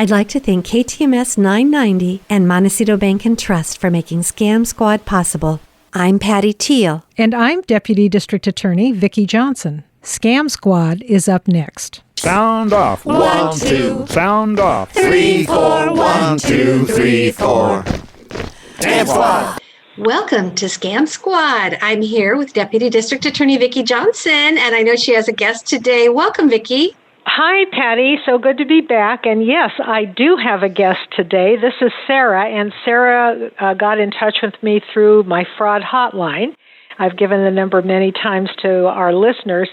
I'd like to thank KTMS 990 and Montecito Bank and Trust for making Scam Squad possible. I'm Patty Teal. And I'm Deputy District Attorney Vicki Johnson. Scam Squad is up next. Sound off. 1, 2. Sound off. 3, 4. 1, 2, 3, 4. Scam Squad. Welcome to Scam Squad. I'm here with Deputy District Attorney Vicki Johnson, and I know she has a guest today. Welcome, Vicki. Hi, Patty. So good to be back. And yes, I do have a guest today. This is Sarah, and Sarah got in touch with me through my fraud hotline. I've given the number many times to our listeners,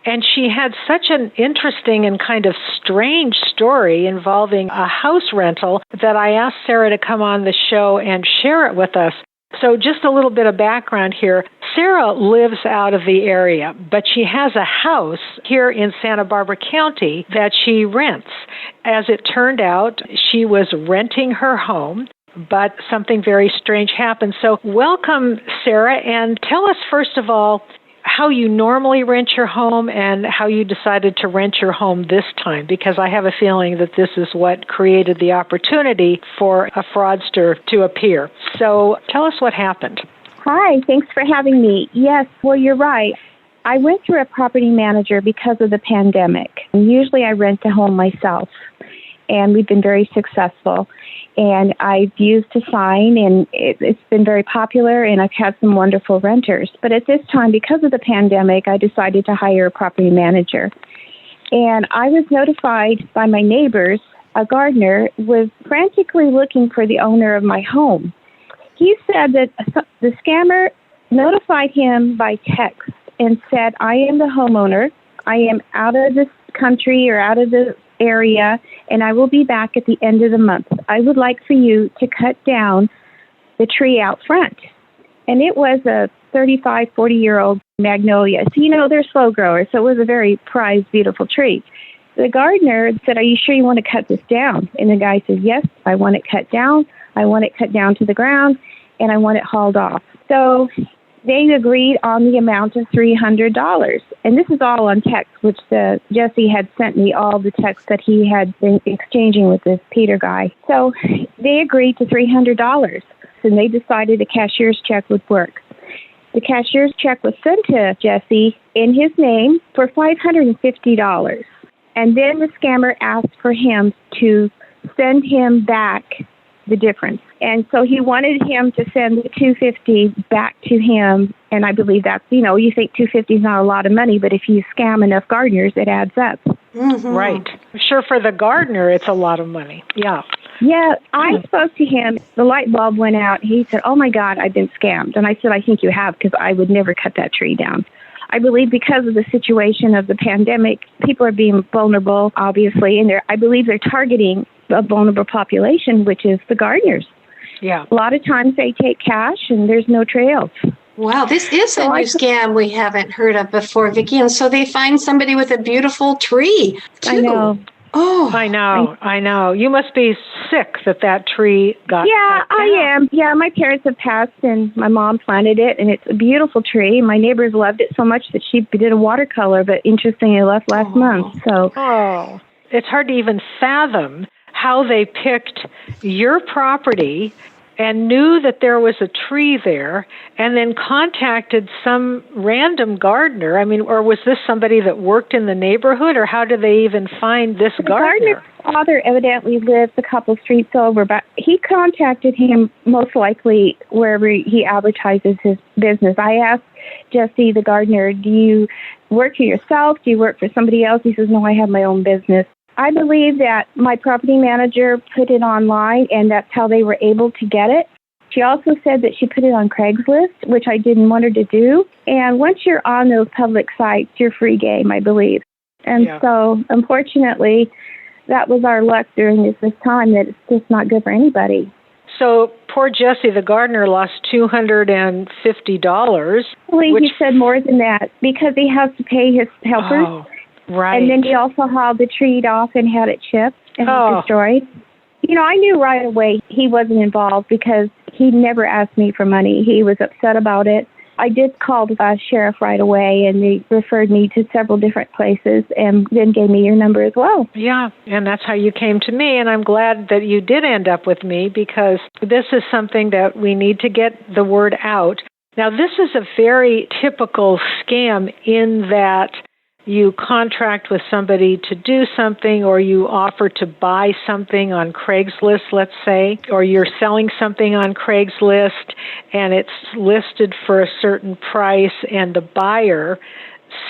and she had such an interesting and kind of strange story involving a house rental that I asked Sarah to come on the show and share it with us. So just a little bit of background here. Sarah lives out of the area, but she has a house here in Santa Barbara County that she rents. As it turned out, she was renting her home, but something very strange happened. So welcome, Sarah, and tell us, first of all, how you normally rent your home and how you decided to rent your home this time, because I have a feeling that this is what created the opportunity for a fraudster to appear. So tell us what happened. Hi, thanks for having me. Yes, well, you're right. I went through a property manager because of the pandemic. And usually I rent a home myself, and we've been very successful. And I've used a sign, and it's been very popular, and I've had some wonderful renters. But at this time, because of the pandemic, I decided to hire a property manager. And I was notified by my neighbors, a gardener was frantically looking for the owner of my home. He said that the scammer notified him by text and said, I am the homeowner. I am out of the country or out of the area, and I will be back at the end of the month. I would like for you to cut down the tree out front. And it was a 35, 40-year-old magnolia. So, they're slow growers, so it was a very prized, beautiful tree. The gardener said, are you sure you want to cut this down? And the guy said, yes, I want it cut down. I want it cut down to the ground, and I want it hauled off. So they agreed on the amount of $300. And this is all on text, which Jesse had sent me all the texts that he had been exchanging with this Peter guy. So they agreed to $300, and they decided a cashier's check would work. The cashier's check was sent to Jesse in his name for $550. And then the scammer asked for him to send him back the difference. And so he wanted him to send the $250 back to him. And I believe that's, you think $250 is not a lot of money, but if you scam enough gardeners, it adds up. Mm-hmm. Right. I'm sure for the gardener, it's a lot of money. Yeah. Yeah, I spoke to him. The light bulb went out. He said, oh, my God, I've been scammed. And I said, I think you have, because I would never cut that tree down. I believe because of the situation of the pandemic, people are being vulnerable, obviously, and I believe they're targeting a vulnerable population, which is the gardeners. Yeah. A lot of times they take cash and there's no trails. Wow, this is a new scam we haven't heard of before, Vicki. And so they find somebody with a beautiful tree, too. I know. Oh, I know. You must be sick that tree got cut down. I am. Yeah, my parents have passed, and my mom planted it, and it's a beautiful tree. My neighbors loved it so much that she did a watercolor, but interestingly, it left last month. So, it's hard to even fathom how they picked your property and knew that there was a tree there and then contacted some random gardener. I mean, or was this somebody that worked in the neighborhood, or how did they even find this gardener? The gardener's father evidently lives a couple streets over, but he contacted him most likely wherever he advertises his business. I asked Jesse, the gardener, do you work for yourself? Do you work for somebody else? He says, no, I have my own business. I believe that my property manager put it online, and that's how they were able to get it. She also said that she put it on Craigslist, which I didn't want her to do. And once you're on those public sites, you're free game, I believe. And so, unfortunately, that was our luck during this time, that it's just not good for anybody. So poor Jesse, the gardener, lost $250. Well, he said more than that, because he has to pay his helpers. Oh. Right. And then he also hauled the tree off and had it chipped and destroyed. I knew right away he wasn't involved because he never asked me for money. He was upset about it. I did call the sheriff right away, and they referred me to several different places and then gave me your number as well. Yeah, and that's how you came to me, and I'm glad that you did end up with me because this is something that we need to get the word out. Now, this is a very typical scam in that you contract with somebody to do something, or you offer to buy something on Craigslist, let's say, or you're selling something on Craigslist and it's listed for a certain price, and the buyer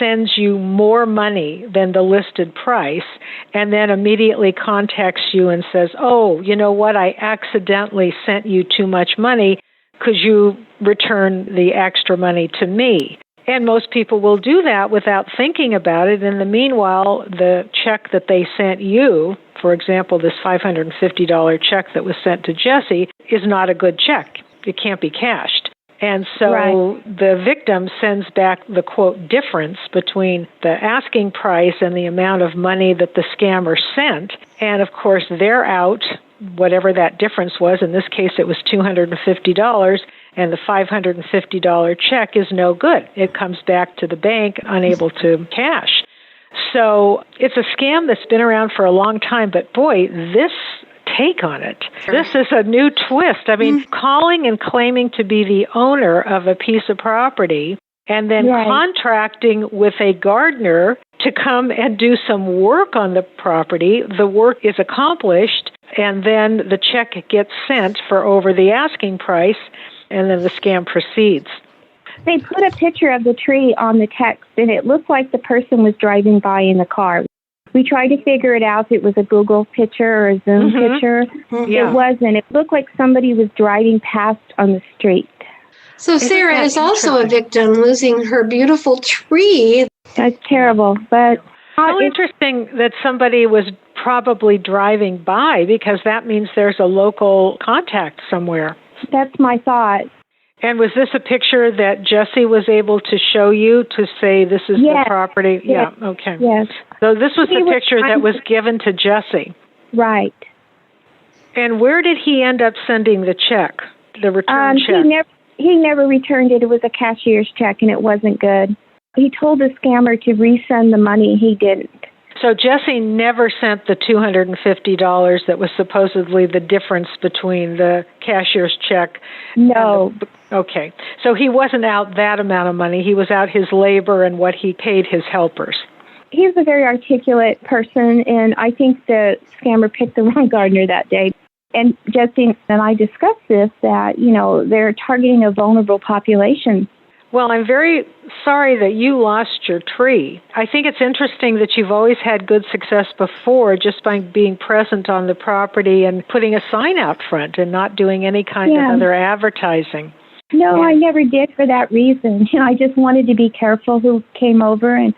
sends you more money than the listed price and then immediately contacts you and says, oh, you know what, I accidentally sent you too much money. Could you return the extra money to me? And most people will do that without thinking about it. In the meanwhile, the check that they sent you, for example, this $550 check that was sent to Jesse, is not a good check. It can't be cashed. And so the victim sends back the, quote, difference between the asking price and the amount of money that the scammer sent. And, of course, they're out, whatever that difference was. In this case, it was $250. And the $550 check is no good. It comes back to the bank unable to cash. So it's a scam that's been around for a long time, but boy, this take on it, this is a new twist. I mean, calling and claiming to be the owner of a piece of property and then contracting with a gardener to come and do some work on the property. The work is accomplished, and then the check gets sent for over the asking price, and then the scam proceeds. They put a picture of the tree on the text, and it looked like the person was driving by in the car. We tried to figure it out if it was a Google picture or a Zoom picture. Yeah. It wasn't. It looked like somebody was driving past on the street. So Sarah is also a victim, losing her beautiful tree. That's terrible. But so interesting that somebody was probably driving by, because that means there's a local contact somewhere. That's my thought. And was this a picture that Jesse was able to show you to say this is the property? Yes. Yeah, okay. Yes. So this was the picture that was given to Jesse. Right. And where did he end up sending the check, the return check? He never returned it. It was a cashier's check, and it wasn't good. He told the scammer to resend the money. He didn't. So Jesse never sent the $250 that was supposedly the difference between the cashier's check. No. Okay. So he wasn't out that amount of money. He was out his labor and what he paid his helpers. He's a very articulate person, and I think the scammer picked the wrong gardener that day. And Jesse and I discussed this, that, you know, they're targeting a vulnerable population. Well, I'm very sorry that you lost your tree. I think it's interesting that you've always had good success before just by being present on the property and putting a sign out front and not doing any kind of other advertising. No, I never did for that reason. You know, I just wanted to be careful who came over, and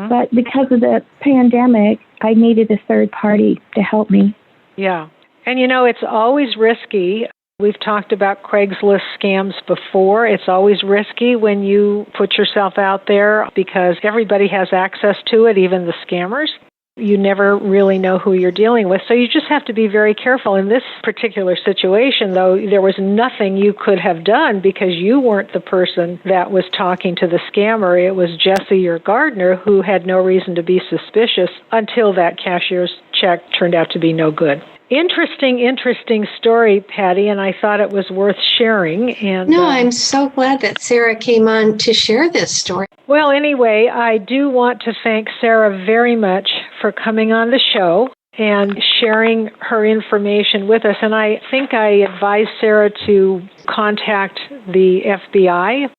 but because of the pandemic, I needed a third party to help me. Yeah. And, you know, it's always risky. We've talked about Craigslist scams before. It's always risky when you put yourself out there because everybody has access to it, even the scammers. You never really know who you're dealing with, so you just have to be very careful. In this particular situation, though, there was nothing you could have done because you weren't the person that was talking to the scammer. It was Jesse, your gardener, who had no reason to be suspicious until that cashier's check turned out to be no good. Interesting story, Patty, and I thought it was worth sharing. And no, I'm so glad that Sarah came on to share this story. Well, anyway, I do want to thank Sarah very much for coming on the show and sharing her information with us. And I think I advise Sarah to contact the FBI.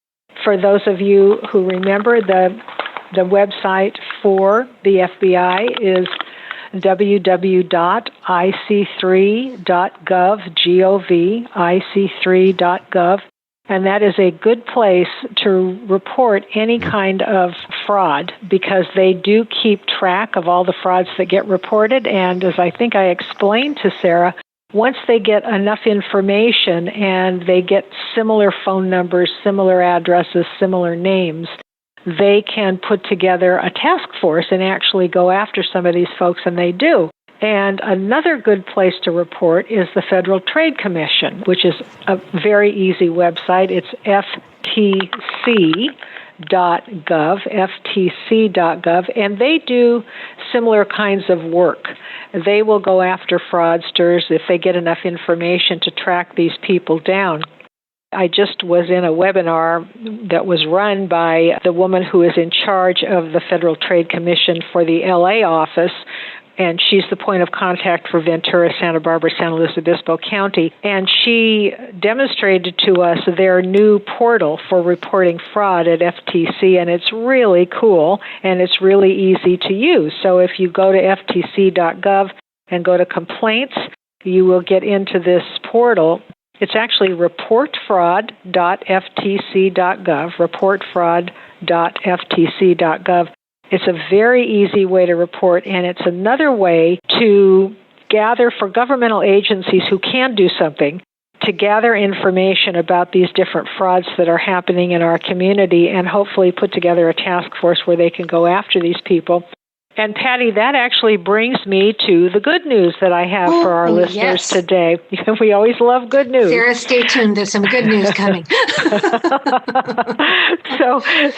For those of you who remember, the website for the FBI is www.ic3.gov, ic3.gov, and that is a good place to report any kind of fraud because they do keep track of all the frauds that get reported, and as I think I explained to Sarah, once they get enough information and they get similar phone numbers, similar addresses, similar names, they can put together a task force and actually go after some of these folks, and they do. And another good place to report is the Federal Trade Commission, which is a very easy website. It's ftc.gov, and they do similar kinds of work. They will go after fraudsters if they get enough information to track these people down. I just was in a webinar that was run by the woman who is in charge of the Federal Trade Commission for the LA office, and she's the point of contact for Ventura, Santa Barbara, San Luis Obispo County. And she demonstrated to us their new portal for reporting fraud at FTC, and it's really cool, and it's really easy to use. So if you go to ftc.gov and go to complaints, you will get into this portal. It's actually reportfraud.ftc.gov, reportfraud.ftc.gov. It's a very easy way to report, and it's another way to gather for governmental agencies who can do something to gather information about these different frauds that are happening in our community and hopefully put together a task force where they can go after these people. And Patty, that actually brings me to the good news that I have for our listeners today. We always love good news. Sarah, stay tuned. There's some good news coming.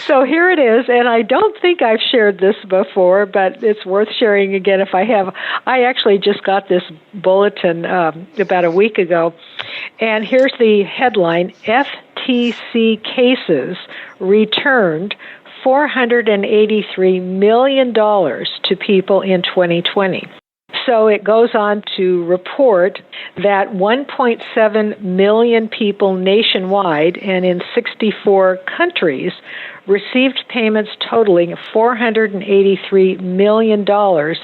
So here it is, and I don't think I've shared this before, but it's worth sharing again if I have. I actually just got this bulletin about a week ago, and here's the headline: FTC cases returned $483 million to people in 2020. So it goes on to report that 1.7 million people nationwide and in 64 countries received payments totaling $483 million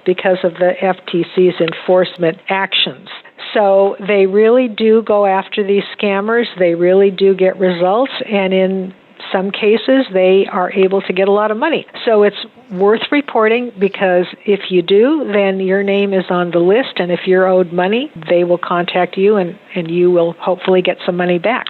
because of the FTC's enforcement actions. So they really do go after these scammers. They really do get results, and in some cases, they are able to get a lot of money. So it's worth reporting, because if you do, then your name is on the list, and if you're owed money, they will contact you, and you will hopefully get some money back.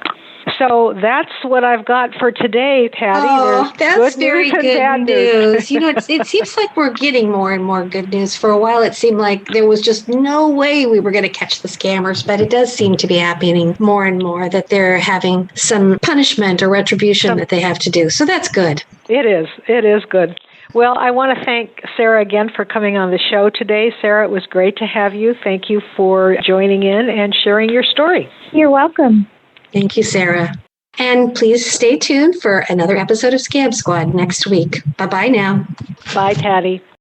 So that's what I've got for today, Patty. Oh, that's very good news. You know, it seems like we're getting more and more good news. For a while, it seemed like there was just no way we were going to catch the scammers, but it does seem to be happening more and more, that they're having some punishment or retribution that they have to do. So that's good. It is. It is good. Well, I want to thank Sarah again for coming on the show today. Sarah, it was great to have you. Thank you for joining in and sharing your story. You're welcome. Thank you, Sarah. And please stay tuned for another episode of Scam Squad next week. Bye-bye now. Bye, Patty.